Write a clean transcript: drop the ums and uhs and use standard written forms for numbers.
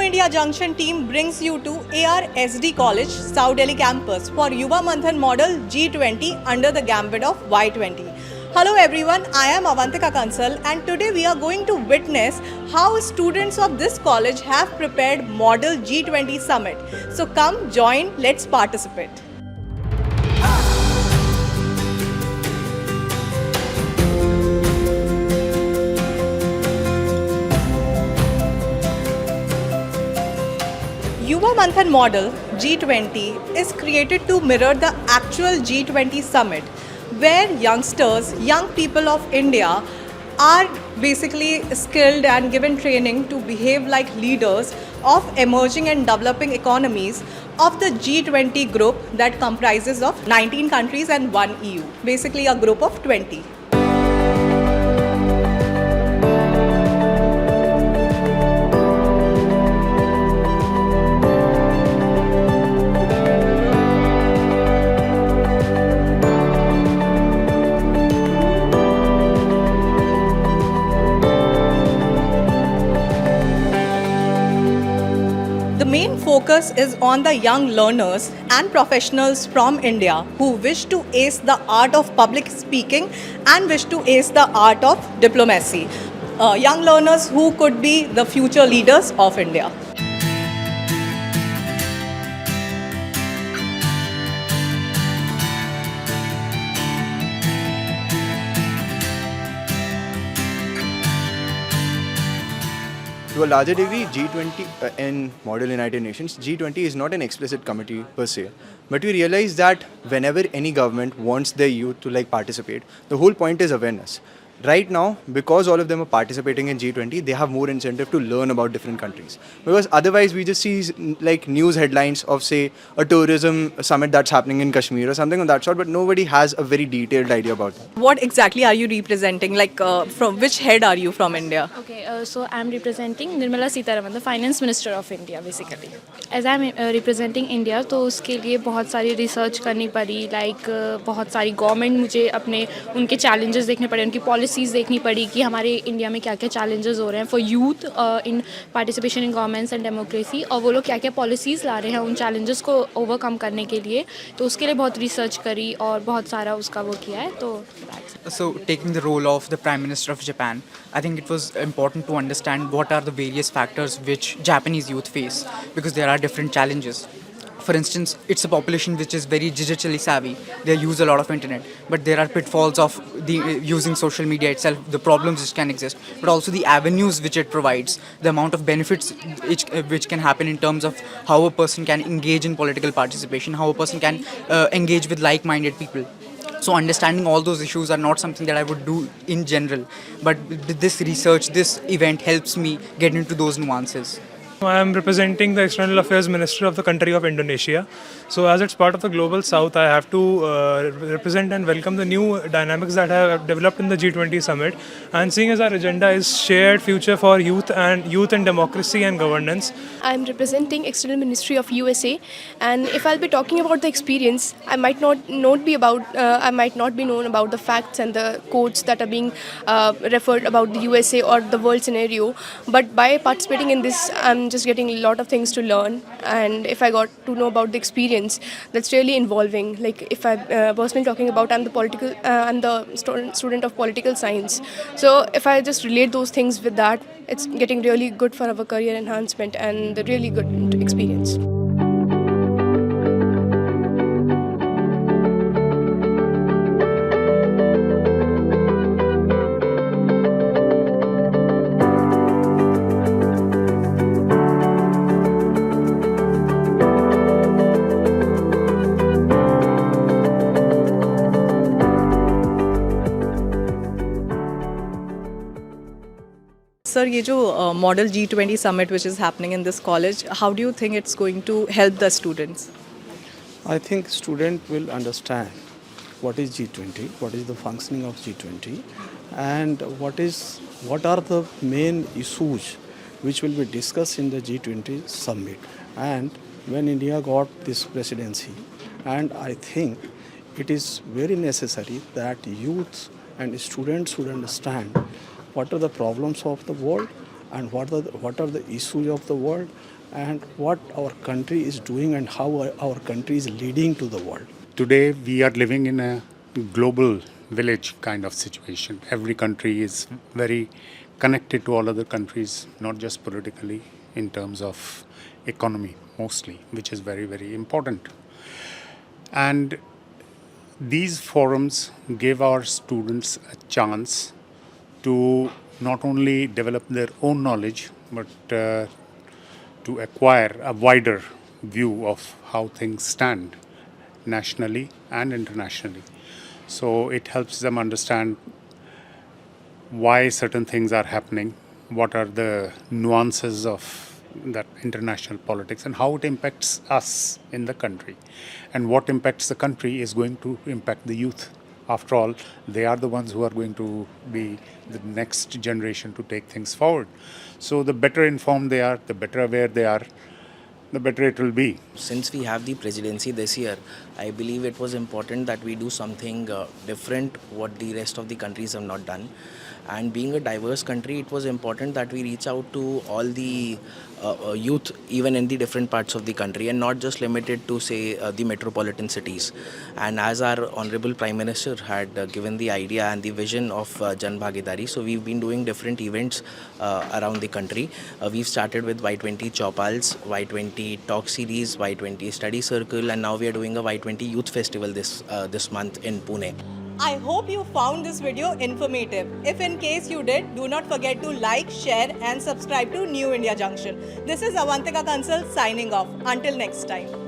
India Junction team brings you to ARSD College, South Delhi campus for Yuvamanthan Model G20 under the gambit of Y20. Hello everyone, I am Avantika Kansal and today we are going to witness how students of this college have prepared Model G20 Summit. So come join, let's participate. Yuvamanthan Model G20 is created to mirror the actual G20 summit, where youngsters, young people of India are basically skilled and given training to behave like leaders of emerging and developing economies of the G20 group that comprises of 19 countries and 1 EU, basically a group of 20. The main focus is on the young learners and professionals from India who wish to ace the art of public speaking and wish to ace the art of diplomacy. Young learners who could be the future leaders of India. To a larger degree, G20 in Model United Nations, G20 is not an explicit committee per se, but we realize that whenever any government wants their youth to participate, the whole point is awareness. Right now, because all of them are participating in G20, they have more incentive to learn about different countries. Because otherwise, we just see news headlines of, say, a tourism summit that's happening in Kashmir or something of that sort, but nobody has a very detailed idea about that. What exactly are you representing? From which head are you from India? Okay, so I'm representing Nirmala Sitharaman, the Finance Minister of India, basically. As I'm representing India, तो उसके लिए बहुत सारी research करनी पड़ी, बहुत सारी government मुझे अपने उनके चैलेंजेस देखने पड़े, उनकी पॉलिसीज़ देखनी पड़ी कि हमारे इंडिया में क्या क्या चैलेंजेस हो रहे हैं for youth in participation in governments and democracy, और वो लोग क्या क्या पॉलिसीज़ ला रहे हैं उन चैलेंजेस को ओवरकम करने के लिए, तो उसके लिए बहुत रिसर्च करी और बहुत सारा उसका वो किया है. तो So, taking the role of the Prime Minister of Japan, I think it was important to understand what are the various factors which Japanese youth face, because there are different challenges. For instance, it's a population which is very digitally savvy. They use a lot of internet, but there are pitfalls of using social media itself, the problems which can exist, but also the avenues which it provides, the amount of benefits which can happen in terms of how a person can engage in political participation, how a person can engage with like-minded people. So understanding all those issues are not something that I would do in general, but this research, this event helps me get into those nuances. I am representing the External Affairs Minister of the country of Indonesia. So as it's part of the Global South, I have to represent and welcome the new dynamics that have developed in the G20 summit. And seeing as our agenda is shared future for youth and democracy and governance. I am representing External Ministry of USA, and if I'll be talking about the experience, I might not be known about the facts and the quotes that are being referred about the USA or the world scenario. But by participating in this, I'm just getting a lot of things to learn, and if I got to know about the experience, that's really involving. Like if I personally talking about, I'm the student of political science. So if I just relate those things with that, it's getting really good for our career enhancement and the really good experience. Sir, ये जो Model G20 Summit which is happening in this college, how do you think it's going to help the students? I think student will understand what is G20, what is the functioning of G20, and what are the main issues which will be discussed in the G20 summit. And when India got this presidency, and I think it is very necessary that youth and students should understand what are the problems of the world and what are the issues of the world, and what our country is doing and how our country is leading to the world. Today, we are living in a global village kind of situation. Every country is very connected to all other countries, not just politically, in terms of economy mostly, which is very, very important. And these forums give our students a chance to not only develop their own knowledge, but to acquire a wider view of how things stand nationally and internationally. So it helps them understand why certain things are happening, what are the nuances of that international politics, and how it impacts us in the country. And what impacts the country is going to impact the youth. After all, they are the ones who are going to be the next generation to take things forward. So the better informed they are, the better aware they are, the better it will be. Since we have the presidency this year, I believe it was important that we do something different what the rest of the countries have not done. And being a diverse country, it was important that we reach out to all the youth, even in the different parts of the country, and not just limited to, say, the metropolitan cities. And as our Honorable Prime Minister had given the idea and the vision of Jan Bhagidari, so we've been doing different events around the country. We've started with Y20 Chopals, Y20 Talk Series, Y20 Study Circle, and now we are doing a Y20 Youth Festival this month in Pune. I hope you found this video informative. If in case you did, do not forget to like, share and subscribe to New India Junction. This is Avantika Kansal signing off. Until next time.